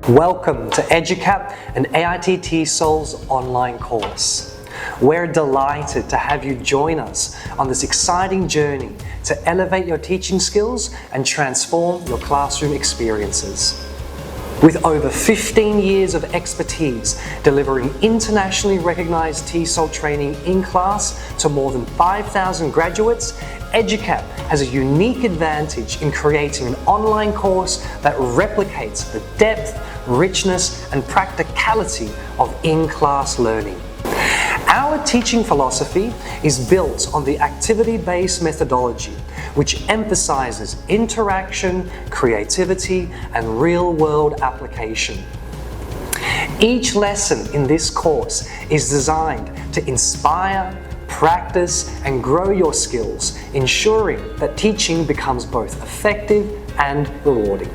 Welcome to Educap and AIT-TESOL's online course. We're delighted to have you join us on this exciting journey to elevate your teaching skills and transform your classroom experiences. With over 15 years of expertise delivering internationally recognized TESOL training in class to more than 5,000 graduates, Educap has a unique advantage in creating an online course that replicates the depth, richness, and practicality of in-class learning. Our teaching philosophy is built on the activity-based methodology, which emphasizes interaction, creativity, and real-world application. Each lesson in this course is designed to inspire, practice, and grow your skills, ensuring that teaching becomes both effective and rewarding.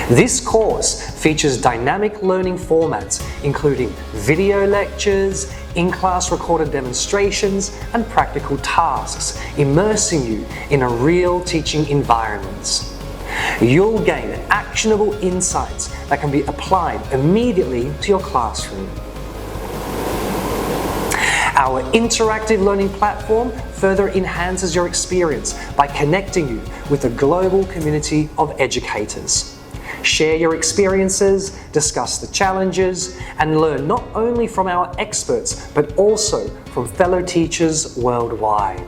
This course features dynamic learning formats, including video lectures, in-class recorded demonstrations, and practical tasks, immersing you in a real teaching environment. You'll gain actionable insights that can be applied immediately to your classroom. Our interactive learning platform further enhances your experience by connecting you with a global community of educators. Share your experiences, discuss the challenges, and learn not only from our experts, but also from fellow teachers worldwide.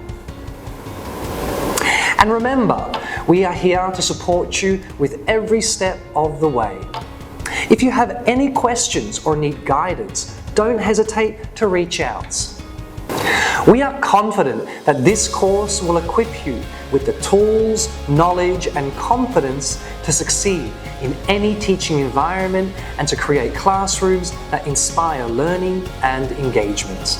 And remember, we are here to support you with every step of the way. If you have any questions or need guidance, don't hesitate to reach out. We are confident that this course will equip you with the tools, knowledge, and confidence to succeed in any teaching environment and to create classrooms that inspire learning and engagement.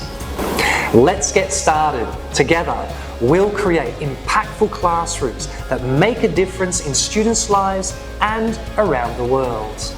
Let's get started. Together, we'll create impactful classrooms that make a difference in students' lives and around the world.